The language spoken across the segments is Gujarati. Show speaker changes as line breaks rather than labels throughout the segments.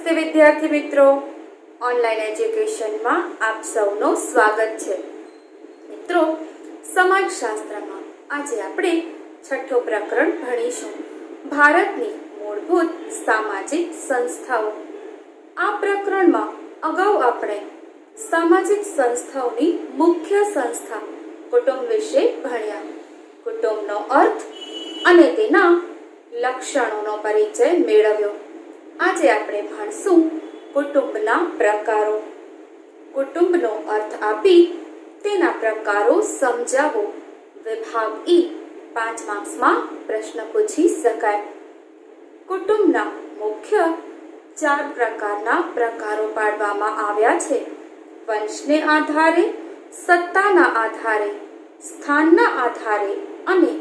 નમસ્તે વિદ્યાર્થી મિત્રો, ઓનલાઈન એજ્યુકેશનમાં આપ સૌનું સ્વાગત છે. મિત્રો, સમાજશાસ્ત્રમાં આજે આપણે છઠ્ઠું પ્રકરણ ભણીશું, ભારતની મૂળભૂત સામાજિક સંસ્થાઓ. આ પ્રકરણમાં અગાઉ આપણે સામાજિક સંસ્થાઓની મુખ્ય સંસ્થા કુટુંબ વિશે ભણ્યા. કુટુંબનો અર્થ અને તેના લક્ષણોનો પરિચય મેળવ્યો. આજે આપણે ભણશું કુટુંબના પ્રકારો. કુટુંબનો અર્થ આપી તેના પ્રકારો સમજાવો. વિભાગ ઈ 5 માર્ક્સમાં પ્રશ્ન પૂછી શકાય. કુટુંબના મુખ્ય 4 પ્રકારના પ્રકારો પાડવામાં આવ્યા છે. વંશને આધારે, સત્તાના આધારે, સ્થાનના આધારે અને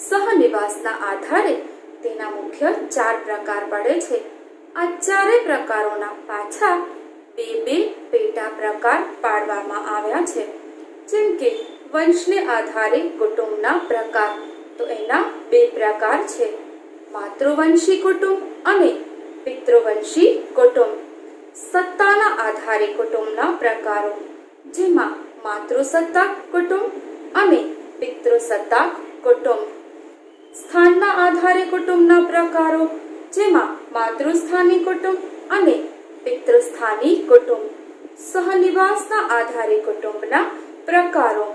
સહનિવાસના આધારે તેના મુખ્ય 4 પ્રકાર પડે છે. આ ચારેય પ્રકારોના પાછા બે પેટા પ્રકાર પાડવામાં આવ્યા છે. જેમ કે વંશને આધારે કુટુંબના પ્રકાર, તો એના 2 પ્રકાર છે, માતૃવંશી કુટુંબ અને પિતૃવંશી કુટુંબ. સત્તાના આધારે કુટુંબના પ્રકારો, જેમાં માતૃસત્તાક કુટુંબ અને પિતૃસત્તાક કુટુંબ. સ્થાનના આધારે કુટુંબના પ્રકારો, જેમાં માતૃસ્થાની કુટુંબ અને પિતૃસ્થાની કુટુંબ. સહનિવાસના આધારે કુટુંબના પ્રકારો,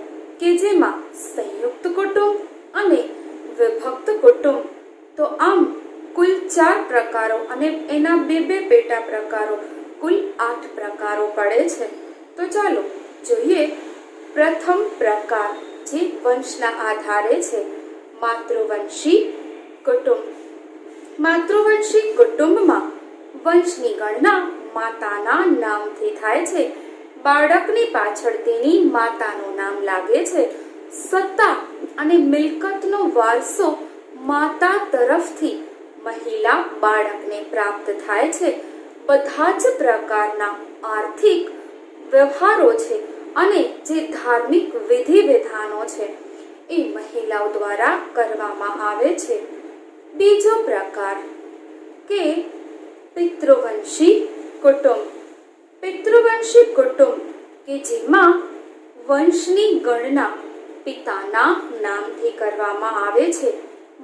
કે જેમાં સંયુક્ત કુટુંબ અને વિભક્ત કુટુંબ. તો આમ કુલ 4 પ્રકારો અને એના બે પેટા પ્રકારો, કુલ 8 પ્રકારો પડે છે. તો ચાલો જોઈએ પ્રથમ પ્રકાર, જે વંશના આધારે છે, માતૃવંશી કુટુંબ. માતૃવંશી કુટુંબમાં વંશની ગણના માતાના નામથી થાય છે. બાળકની પાછળ તેની માતાનું નામ લાગે છે. સત્તા અને મિલકતનો વારસો માતા તરફથી મહિલા બાળકને પ્રાપ્ત થાય છે. બધા જ પ્રકારના આર્થિક વ્યવહારો છે અને જે ધાર્મિક વિધિ વિધાનો છે એ મહિલાઓ દ્વારા કરવામાં આવે છે. બીજો પ્રકાર કે પિતૃવંશી કુટુંબ. પિતૃવંશી કુટુંબ કે જેમાં વંશની ગણના પિતાના નામથી કરવામાં આવે છે.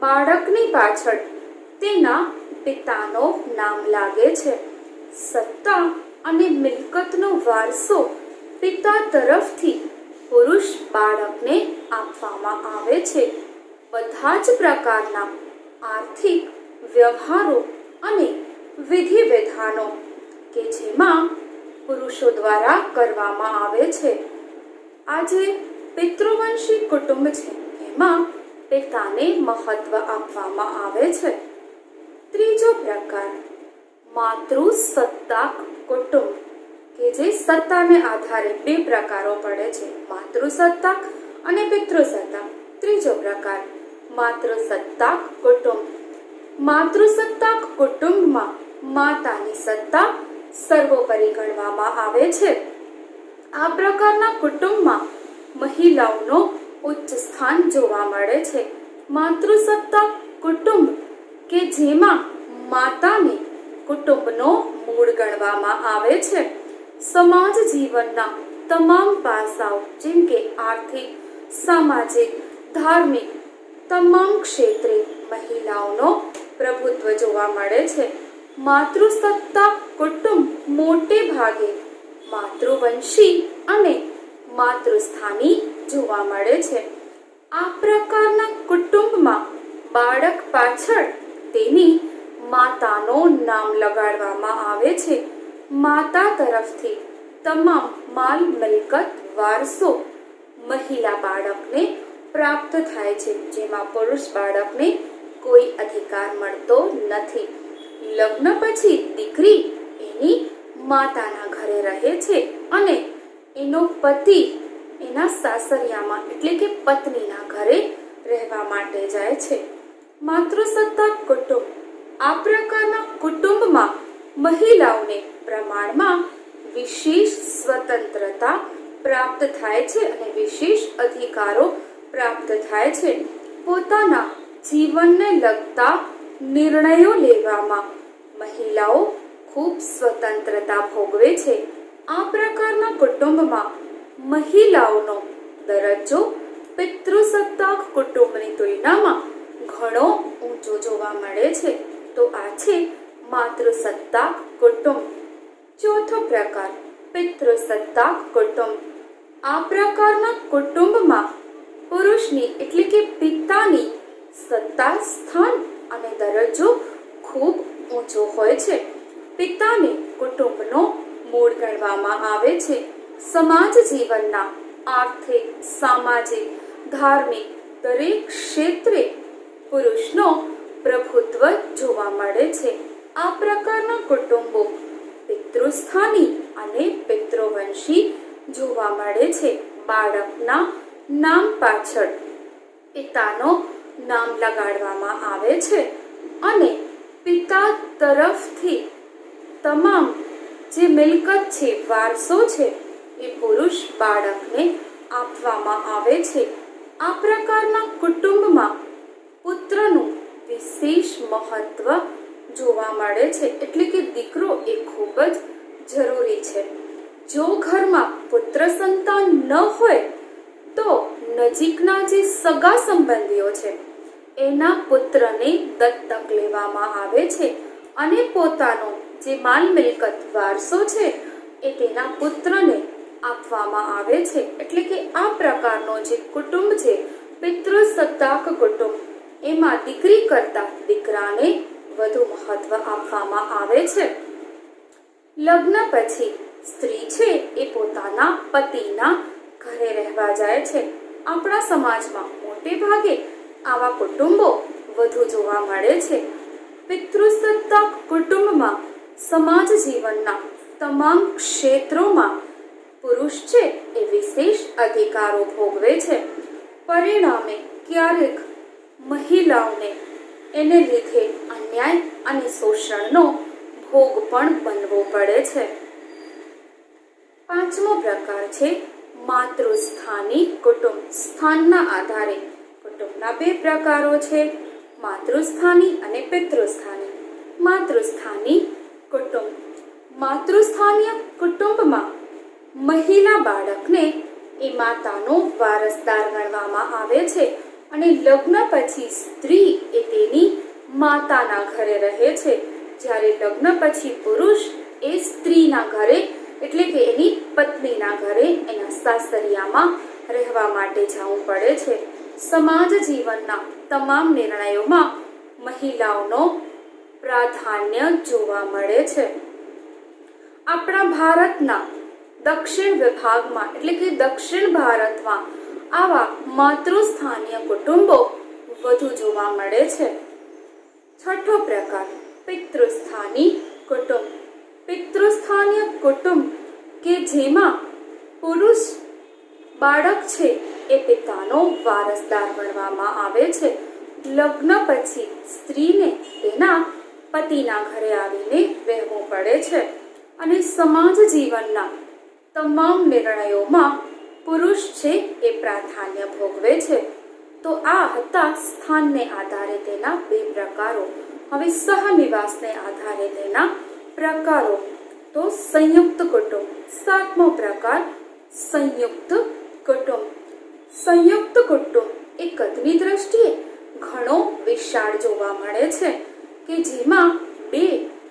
બાળકની પાછળ તેના પિતાનું નામ લાગે છે. સત્તા અને મિલકતનો વારસો પિતા તરફથી પુરુષ બાળકને આપવામાં આવે છે. બધા જ પ્રકારના આર્થિક વ્યવહારો અને વિધિ વિધાનો કે જેમાં પુરુષો દ્વારા કરવામાં આવે છે. આજે પિતૃવંશી કુટુંબ છે, એમાં પિતાને મહત્વ આપવામાં આવે છે. ત્રીજો પ્રકાર માતૃસત્તાક કુટુંબ, કે જે સત્તાને આધારે 2 પ્રકારો પડે છે, માતૃસત્તાક અને પિતૃસત્તાક. ત્રીજો પ્રકાર માતૃસત્તાક કુટુંબ. માતૃસત્તાક કુટુંબમાં માતાની સત્તા સર્વોપરી ગણવામાં આવે છે. આ પ્રકારના કુટુંબમાં મહિલાઓનો ઉચ્ચ સ્થાન જોવા મળે છે. માતૃસત્તાક કુટુંબ કે જેમાં માતાને કુટુંબનો મૂળ ગણવામાં આવે છે. સમાજ જીવનના તમામ પાસાઓ, જેમ કે આર્થિક, સામાજિક, ધાર્મિક, તમામ ક્ષેત્રે મહિલાઓનો પ્રભુત્વ જોવા મળે છે. માતૃસત્તાક કુટુંબ મોટે ભાગે માતૃવંશી અને માતૃસ્થાની જોવા મળે છે. આ પ્રકારના કુટુંબમાં બાળક પાછળ તેની માતાનું નામ લગાડવામાં આવે છે. માતા તરફથી તમામ માલ મિલકત વારસો મહિલા બાળકને પ્રાપ્ત થાય છે, જેમાં પુરુષ બાળકને કોઈ અધિકાર મળતો નથી. લગ્ન પછી દીકરી એની માતાના ઘરે રહે છે અને એનો પતિ એના સાસરિયામાં એટલે કે પત્નીના ઘરે રહેવા માટે જાય છે. માતૃસત્તાક કુટુંબ. આ પ્રકારના કુટુંબમાં મહિલાઓને પ્રમાણમાં વિશેષ સ્વતંત્રતા પ્રાપ્ત થાય છે અને વિશેષ અધિકારો પ્રાપ્ત થાય છે. પોતાના જીવનને લગતા નિર્ણયો લેવામાં મહિલાઓ ખૂબ સ્વતંત્રતા ભોગવે છે. આ પ્રકારના કુટુંબમાં મહિલાઓનો દરજ્જો પિતૃસત્તાક કુટુંબની તુલનામાં ઘણો ઊંચો જોવા મળે છે. તો આ છે માતૃસત્તાક કુટુંબ. ચોથો પ્રકાર પિતૃસત્તાક કુટુંબ. આ પ્રકારના કુટુંબમાં પુરુષની એટલે કે પિતાની સત્તા, સ્થાન અને દરજ્જો ખૂબ ઊંચો હોય છે. પિતાને કુટુંબનો મૂળ ગણવામાં આવે છે. સમાજ જીવનના આર્થિક, સામાજિક, ધાર્મિક દરેક ક્ષેત્રે પુરુષનો પ્રભુત્વ જોવા મળે છે. આ પ્રકારના કુટુંબો પિતૃસ્થાની અને પિતૃવંશી જોવા મળે છે. બાળકના નામ પાછળ પિતાનો નામ લગાડવામાં આવે છે અને પિતા તરફથી તમામ જે મિલકત છે, વારસો છે, એ પુરુષ બાળકને આપવામાં આવે છે. આ પ્રકારના કુટુંબમાં પુત્રનું વિશેષ મહત્વ જોવા મળે છે. એટલે કે દીકરો એ ખૂબ જ જરૂરી છે. જો ઘરમાં પુત્ર સંતાન ન હોય તો નજીકના જે સગા સંબંધીઓ છે એના પુત્રને દત્તક લેવામાં આવે છે અને પોતાનો જે માલ મિલકત, વારસો છે એ તેના પુત્રને આપવામાં આવે છે. એટલે કે આ પ્રકારનો જે કુટુંબ છે પિતૃસત્તાક કુટુંબ, એમાં દીકરી કરતા દીકરાને વધુ મહત્વ આપવામાં આવે છે. લગ્ન પછી સ્ત્રી છે એ પોતાના પતિના ઘરે રહેવા જાય છે. આપણા સમાજમાં મોટે ભાગે આવા કુટુંબો વધુ જોવા મળે છે. પિતૃસત્તાક કુટુંબમાં સમાજ જીવનના તમામ ક્ષેત્રોમાં પુરુષ છે એ વિશેષ અધિકારો ભોગવે છે. પરિણામે ક્યારેક મહિલાઓને એને લીધે અન્યાય અને શોષણનો ભોગ પણ બનવો પડે છે. પાંચમો પ્રકાર છે માતૃસ્થાની કુટુંબ. સ્થાનના આધારે કુટુંબના બે પ્રકારો છે, માતૃસ્થાની અને પિતૃસ્થાની. માતૃસ્થાની કુટુંબ. માતૃસ્થાનીય કુટુંબમાં મહિલા બાળકને એ માતાનો વારસદાર ગણવામાં આવે છે અને લગ્ન પછી સ્ત્રી એ તેની માતાના ઘરે રહે છે. જ્યારે લગ્ન પછી પુરુષ એ સ્ત્રીના ઘરે એટલે કે એની પત્નીના ઘરે, એના સાસરિયામાં રહેવા માટે જવું પડે છે. સમાજ જીવનના તમામ નિર્ણયોમાં મહિલાઓનો પ્રાધાન્ય જોવા મળે છે. આપણા ભારતના દક્ષિણ વિભાગમાં એટલે કે દક્ષિણ ભારતમાં આવા માતૃસ્થાનીય કુટુંબો વધુ જોવા મળે છે. છઠ્ઠો પ્રકાર પિતૃસ્થાની કુટુંબ. પિતૃસ્થાનીય કુટુંબ કે જેમાં પુરુષ બાળક છે એ પિતાનો વારસદાર ગણવામાં આવે છે. લગ્ન પછી સ્ત્રીને તેના પતિના ઘરે આવીને રહેવું પડે છે અને સમાજ જીવનના તમામ નિર્ણયોમાં પુરુષ છે એ પ્રાધાન્ય ભોગવે છે. તો આ હતા સ્થાનને આધારે તેના બે પ્રકારો. હવે સહનિવાસને આધારે તેના પ્રકારો. તો સંયુક્ત કુટુંબ. સાતમો પ્રકાર સંયુક્ત કુટુંબ. સંયુક્ત કુટુંબ એ કદની દ્રષ્ટિએ ઘણો વિશાળ જોવા મળે છે કે જેમાં બે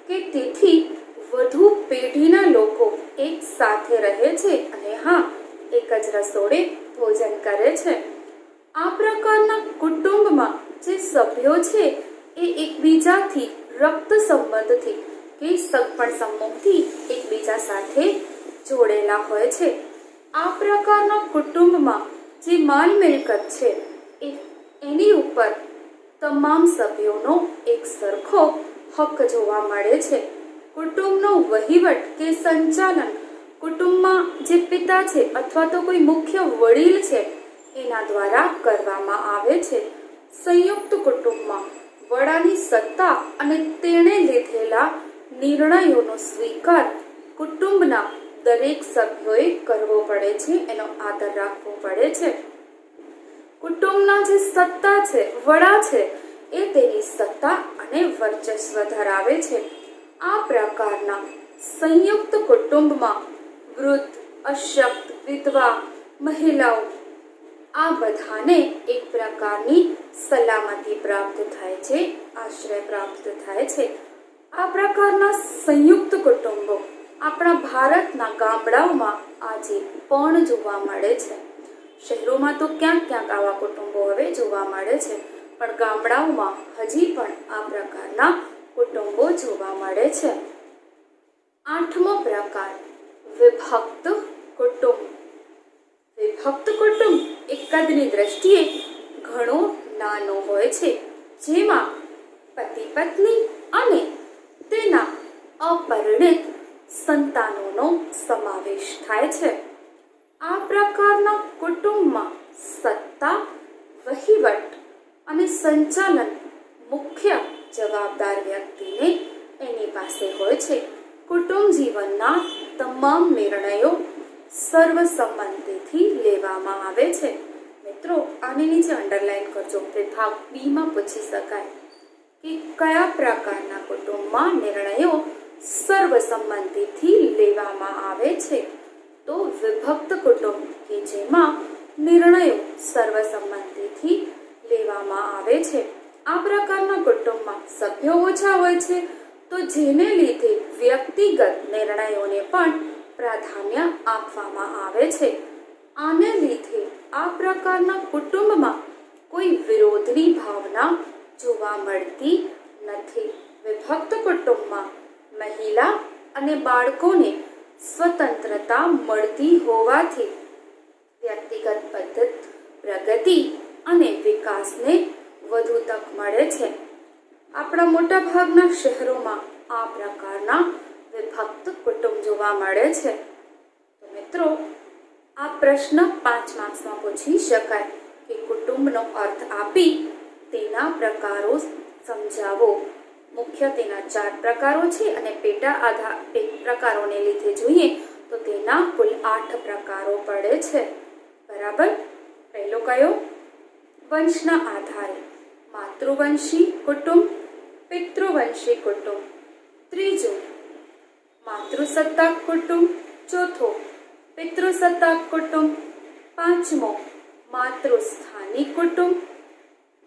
કે તેથી વધુ પેઢીના લોકો એક સાથે રહે છે અને હા, એક જ રસોડે ભોજન કરે છે. આ પ્રકારના કુટુંબમાં જે સભ્યો છે એ એકબીજાથી રક્ત સંબંધથી કે સગપણ સમૂહથી એકબીજા સાથે જોડેલા હોય છે. આ પ્રકારના કુટુંબમાં જે માલ મિલકત છે એની ઉપર તમામ સભ્યોનો એક સરખો હક જોવા મળે છે. કુટુંબનો વહીવટ કે સંચાલન કુટુંબમાં જે પિતા છે અથવા તો કોઈ મુખ્ય વડીલ છે એના દ્વારા કરવામાં આવે છે. સંયુક્ત કુટુંબમાં વડાની સત્તા અને તેણે લીધેલા નિર્ણયોનો સ્વીકાર કુટુંબના દરેક સભ્યોએ કરવો પડે છે, એનો આદર રાખવો પડે છે. કુટુંબના જે સત્તા છે, વડા છે, એ તેની સત્તા અને વર્ચસ્વ ધરાવે છે. આ પ્રકારના સંયુક્ત કુટુંબમાં વૃદ્ધ, અશક્ત, વિધવા, મહિલાઓ આ બધાને એક પ્રકારની સલામતી પ્રાપ્ત થાય છે, આશ્રય પ્રાપ્ત થાય છે. આ પ્રકારના સંયુક્ત કુટુંબો આપણા ભારતના ગામડાઓમાં આજે પણ જોવા મળે છે. શહેરોમાં તો ક્યાંક ક્યાંક આવા કુટુંબો હવે જોવા મળે છે, પણ ગામડાઓમાં હજી પણ આ પ્રકારના કુટુંબો જોવા મળે છે. 8મો પ્રકાર વિભક્ત કુટુંબ. વિભક્ત કુટુંબ એક કદની દ્રષ્ટિએ ઘણો નાનો હોય છે, જેમાં પતિ પત્ની અને તેના અપરિણિત સંતાનોનો સમાવેશ થાય છે. આ પ્રકારના કુટુંબમાં સત્તા, વહીવટ અને સંચાલન મુખ્ય જવાબદાર વ્યક્તિને એની પાસે હોય છે. કુટુંબ જીવનના તમામ નિર્ણયો સર્વસંમતિથી લેવામાં આવે છે. મિત્રો, આની નીચે અંડરલાઈન કરજો. ભાગ બીમાં પૂછી શકાય કે કયા પ્રકારના કુટુંબમાં નિર્ણયો સર્વસંમતિથી લેવામાં આવે છે? તો વિભક્ત કુટુંબ કે જેમાં નિર્ણયો સર્વસંમતિથી લેવામાં આવે છે. આ પ્રકારના કુટુંબમાં સભ્યો ઓછા હોય છે, તો જેને લીધે વ્યક્તિગત નિર્ણયોને પણ પ્રાધાન્ય આપવામાં આવે છે. આને લીધે આ પ્રકારના કુટુંબમાં કોઈ વિરોધની ભાવના જોવા મળતી નથી. વિભક્ત કુટુંબમાં મહિલા અને બાળકોને સ્વતંત્રતા મળતી હોવાથી વ્યક્તિગત પ્રગતિ અને વિકાસને વધુ તક મળે છે. આપણા મોટા ભાગના શહેરોમાં આ પ્રકારના વિભક્ત કુટુંબ જોવા મળે છે. તો મિત્રો, આ પ્રશ્ન 5 માર્ક્સમાં પૂછી શકાય કે કુટુંબનો અર્થ આપી તેના પ્રકારો સમજાવો. મુખ્ય તેના 4 પ્રકારો છે અને પેટા પ્રકારોને લીધે જોઈએ તો તેના કુલ 8 પ્રકારો પડે છે. બરાબર. પહેલો કયો? વંશના આધારે માતૃવંશી કુટુંબ, પિતૃવંશી કુટુંબ. ત્રીજો માતૃસત્તાક કુટુંબ. ચોથો પિતૃસત્તાક કુટુંબ. પાંચમો માતૃસ્થાનિક કુટુંબ.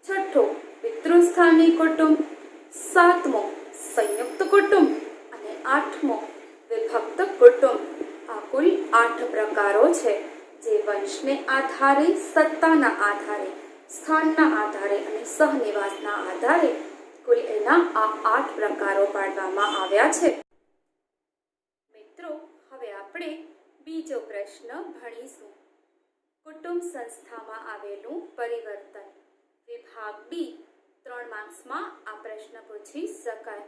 છઠ્ઠો પિતૃસ્થાનિક કુટુંબ. સાતમો સંયુક્ત કુટુંબ અને આઠમો વિભક્ત કુટુંબ. આ કુલ 8 પ્રકારો છે, જે વંશને આધારે, સત્તાના આધારે, સ્થાનના આધારે અને સહનિવાસના આધારે કુલ એના આ 8 પ્રકારો પાડવામાં આવ્યા છે. મિત્રો, હવે આપણે બીજો પ્રશ્ન ભણીશું. કુટુંબ સંસ્થામાં આવેલું પરિવર્તન. વિભાગ બી 3 માર્ક્સમાં આ પ્રશ્ન પૂછી શકાય.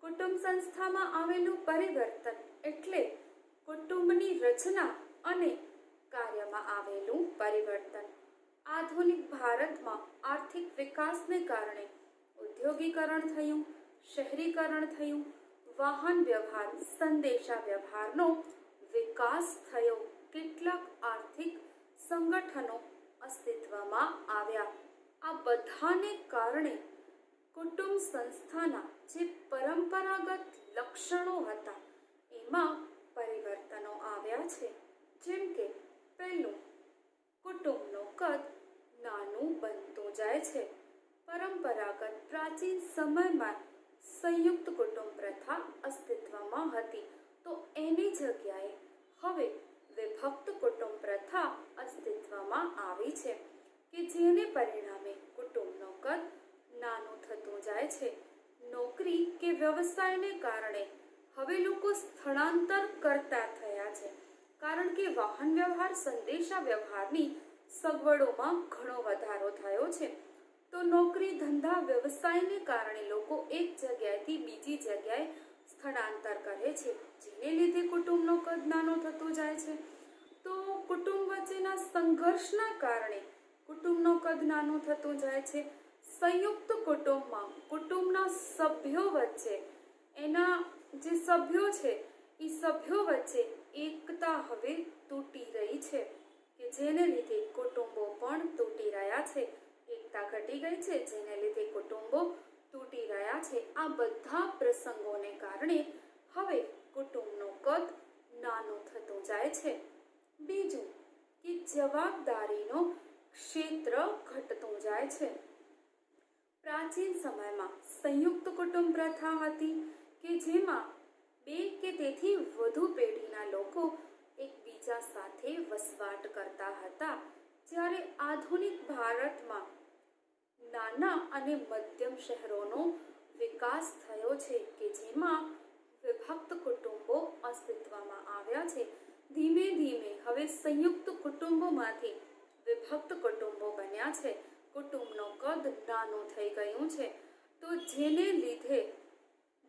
કુટુંબ સંસ્થામાં આવેલું પરિવર્તન એટલે કુટુંબની રચના અને કાર્યમાં આવેલું પરિવર્તન. આધુનિક ભારતમાં આર્થિક વિકાસને કારણે ઉદ્યોગીકરણ થયું, શહેરીકરણ થયું, વાહન વ્યવહાર, સંદેશા વ્યવહારનો વિકાસ થયો, કેટલાક આર્થિક સંગઠનો અસ્તિત્વમાં આવ્યા. આ બધાને કારણે કુટુંબ સંસ્થાના જે પરંપરાગત લક્ષણો હતા એમાં પરિવર્તનો આવ્યા છે. જેમ કે પહેલું, કુટુંબનું કદ નાનું બનતું જાય છે. પરંપરાગત પ્રાચીન સમયમાં સંયુક્ત કુટુંબ પ્રથા અસ્તિત્વમાં હતી, તો એની જગ્યાએ હવે વિભક્ત કુટુંબ પ્રથા અસ્તિત્વમાં આવી છે કે જેને પરિણામે કુટુંબનું કદ નાનું થતું જાય છે. નોકરી કે વ્યવસાયને કારણે હવે લોકો સ્થળાંતર કરતા થયા છે, કારણ કે વાહન વ્યવહાર, સંદેશા વ્યવહારની સગવડોમાં ઘણો વધારો થયો છે. તો નોકરી, ધંધા, વ્યવસાયને કારણે લોકો એક જગ્યાએથી બીજી જગ્યાએ સ્થળાંતર કરે છે, જેને લીધે કુટુંબનો કદ નાનો થતો જાય છે. તો કુટુંબ વચ્ચેના સંઘર્ષના કારણે કુટુંબનો કદ નાનો થતો જાય છે. સંયુક્ત કુટુંબમાં કુટુંબના સભ્યો વચ્ચે એના જે સભ્યો છે એ સભ્યો વચ્ચે એકતા હવે તૂટી રહી છે, કે જેને લીધે કુટુંબો પણ તૂટી રહ્યા છે. એકતા ઘટી ગઈ છે, જેને લીધે કુટુંબો તૂટી રહ્યા છે. આ બધા પ્રસંગોને કારણે હવે કુટુંબનું કદ નાનું થતું જાય છે. બીજું કે જવાબદારીનો ક્ષેત્ર ઘટતું જાય છે. પ્રાચીન સમયમાં સંયુક્ત કુટુંબ પ્રથા હતી કે જેમાં 2 કે તેથી વધુ પેઢીના લોકો એકબીજા સાથે વસવાટ કરતા હતા. જ્યારે આધુનિક ભારતમાં નાના અને મધ્યમ શહેરોનો વિકાસ થયો છે કે જેમાં વિભક્ત કુટુંબો અસ્તિત્વમાં આવ્યા છે. ધીમે ધીમે હવે સંયુક્ત કુટુંબોમાંથી વિભક્ત કુટુંબો બન્યા છે. કુટુંબનું કદ નાનું થઈ ગયું છે. તો જેને લીધે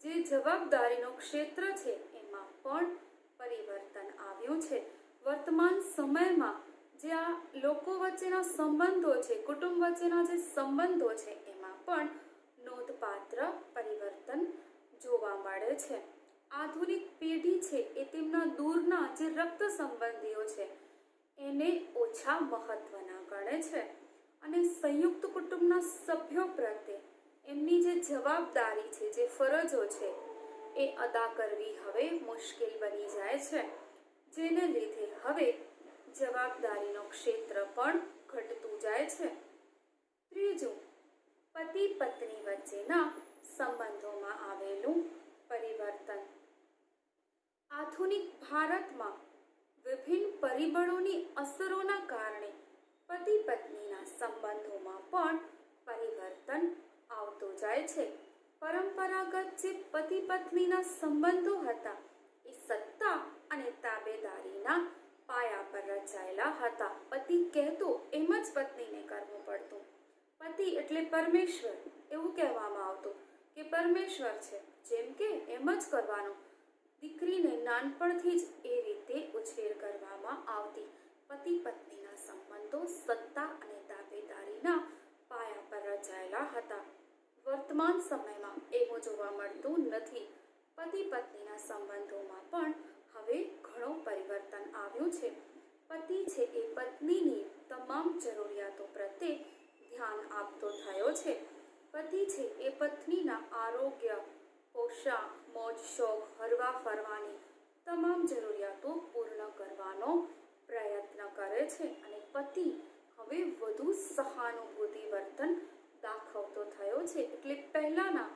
જે જવાબદારીનો ક્ષેત્ર છે એમાં પણ પરિવર્તન આવ્યું છે. વર્તમાન સમયમાં જે આ લોકો વચ્ચેના સંબંધો છે, કુટુંબ વચ્ચેના જે સંબંધો છે એમાં પણ નોંધપાત્ર પરિવર્તન જોવા મળે છે. આધુનિક પેઢી છે એ તેમના દૂરના જે રક્ત સંબંધીઓ છે એને ઓછા મહત્વના ગણે છે અને સંયુક્ત કુટુંબના સભ્યો પ્રત્યે એમની જે જવાબદારી છે, જે ફરજો છે એ અદા કરવી હવે મુશ્કેલ બની જાય છે. જેને લીધે હવે જવાબદારીનો ક્ષેત્ર પણ ઘટતું જાય છે. ત્રીજું, પતિ પત્ની વચ્ચેના સંબંધોમાં આવેલું પરિવર્તન. આધુનિક ભારતમાં વિભિન્ન પરિબળોની અસરોના કારણે પતિ પત્નીના સંબંધોમાં પણ પરિવર્તન આવતું જાય છે. પરંપરાગત જે પતિ પત્નીના સંબંધો હતા એ સત્તા અને તાબેદારીના પાયા પર રચાયેલા હતા. પતિ કહેતો એમ જ પત્નીને કરવું પડતું. પતિ એટલે પરમેશ્વર એવું કહેવામાં આવતું કે પરમેશ્વર છે, જેમ કે એમ જ કરવાનું. દીકરીને નાનપણથી જ એ રીતે ઉછેર કરવામાં આવતી. પતિ પત્નીના સંબંધો સત્તા અને તાબેદારીના પાયા પર રચાયેલા હતા. વર્તમાન સમયમાં એવું જોવા મળતું નથી. પતિ પત્નીના સંબંધોમાં પણ હવે ઘણું પરિવર્તન આવ્યું છે. પતિ છે એ પત્નીની તમામ જરૂરિયાતો પ્રત્યે ધ્યાન આપતો થયો છે. પતિ છે એ પત્નીના આરોગ્ય, પોશાક, મોજ શોખ, હરવા ફરવાની તમામ જરૂરિયાતો પૂર્ણ કરવાનો પ્રયત્ન કરે છે અને પતિ હવે વધુ સહાનુભૂતિ વર્તન દાખવતો થયો છે. એટલે પહેલાના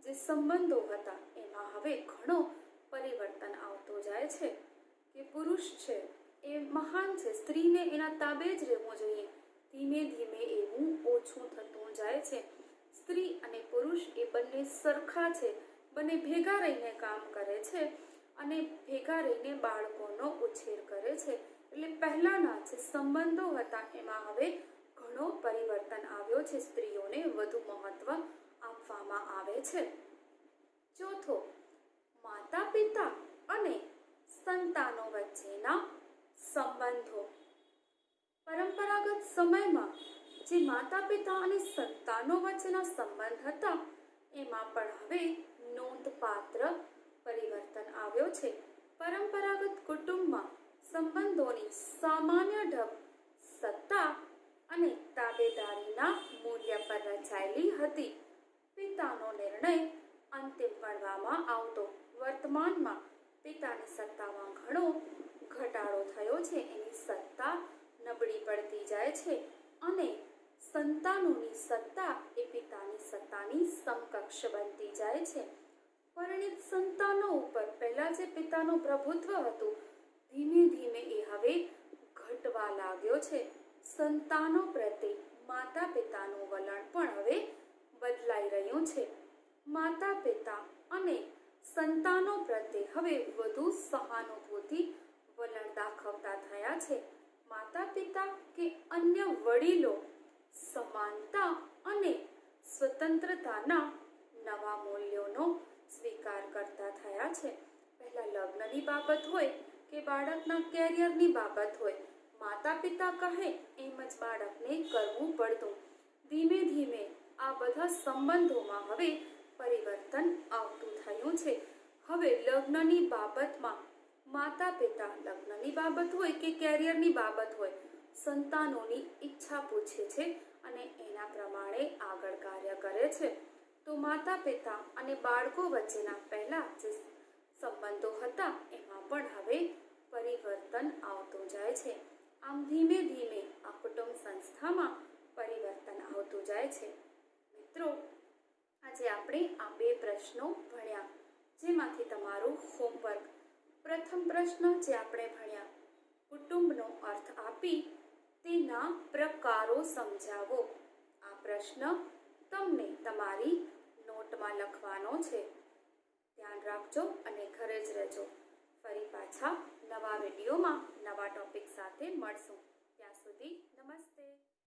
જે સંબંધો હતા એમાં હવે ઘણો પરિવર્તન આવતો જાય છે કે પુરુષ છે એ મહાન છે, સ્ત્રીને એના તાબે જ રહેવું જોઈએ. ધીમે ધીમે એવું ઓછું થતું જાય છે. સ્ત્રી અને પુરુષ એ બંને સરખા છે, બંને ભેગા રહીને કામ કરે છે અને ભેગા રહીને બાળકોનો ઉછેર કરે છે. એટલે પહેલાના જે સંબંધો હતા એમાં હવે ઘણો પરિવર્તન આવ્યો છે. સ્ત્રીઓને વધુ મહત્વ આપવામાં આવે છે. ચોથો, માતા પિતા અને સંતાનો વચ્ચેના સંબંધો. પરંપરાગત સમયમાં જે માતા પિતા અને સંતાનો વચ્ચેના સંબંધ હતા એમાં પણ હવે નોંધપાત્ર પરિવર્તન આવ્યો છે. પરંપરાગત કુટુંબમાં સંબંધોની સામાન્ય ઢબ સત્તા અને તાબેદારીના મૂલ્ય પર રચાયેલી હતી. પિતાનો નિર્ણય અંતિમ ગણવામાં આવતો. વર્તમાનમાં પિતાની સત્તામાં ઘણો ઘટાડો થયો છે. એની સત્તા નબળી પડતી જાય છે અને સંતાનોની સત્તા એ પિતાની સત્તાની સમકક્ષ બનતી જાય છે. પરિણિત સંતાનો ઉપર પહેલા જે પિતાનું પ્રભુત્વ હતું ધીમે ધીમે એ હવે ઘટવા લાગ્યો છે. સંતાનો પ્રત્યે માતા પિતાનું વલણ પણ હવે બદલાઈ રહ્યું છે. માતા પિતા અને સંતાનો પ્રત્યે હવે વધુ સહાનુભૂતિ વલણ દાખવતા થયા છે. માતા પિતા કે અન્ય વડીલો સમાનતા અને સ્વતંત્રતાના નવા મૂલ્યોનો સ્વીકાર કરતા થયા છે. પહેલા લગ્નની બાબત હોય કે બાળકના કેરિયરની બાબત હોય, માતા પિતા કહે એમ જ બાળકને કરવું પડતું. ધીમે ધીમે આ બધા સંબંધોમાં હવે પરિવર્તન આવતું થયું છે. હવે લગ્નની બાબતમાં માતા પિતા લગ્નની બાબત હોય કે કેરિયરની બાબત હોય સંતાનોની ઈચ્છા પૂછે છે અને એના પ્રમાણે આગળ કાર્ય કરે છે. તો માતા પિતા અને બાળકો વચ્ચેના પહેલા જે સંબંધો હતા એમાં પણ હવે પરિવર્તન આવતું જાય છે. આમ ધીમે ધીમે આ કુટુંબ સંસ્થામાં પરિવર્તન આવતું જાય છે. મિત્રો, આજે આપણે આ 2 પ્રશ્નો ભણ્યા, જેમાંથી તમારું હોમવર્ક પ્રથમ પ્રશ્ન જે આપણે ભણ્યા, કુટુંબનો અર્થ આપી તેના પ્રકારો સમજાવો. આ પ્રશ્ન તમને તમારી નોટમાં લખવાનો છે. ધ્યાન રાખજો અને ઘરે જ રહેજો. ફરી પાછા નવા વિડીયોમાં નવા ટોપિક સાથે મળશું.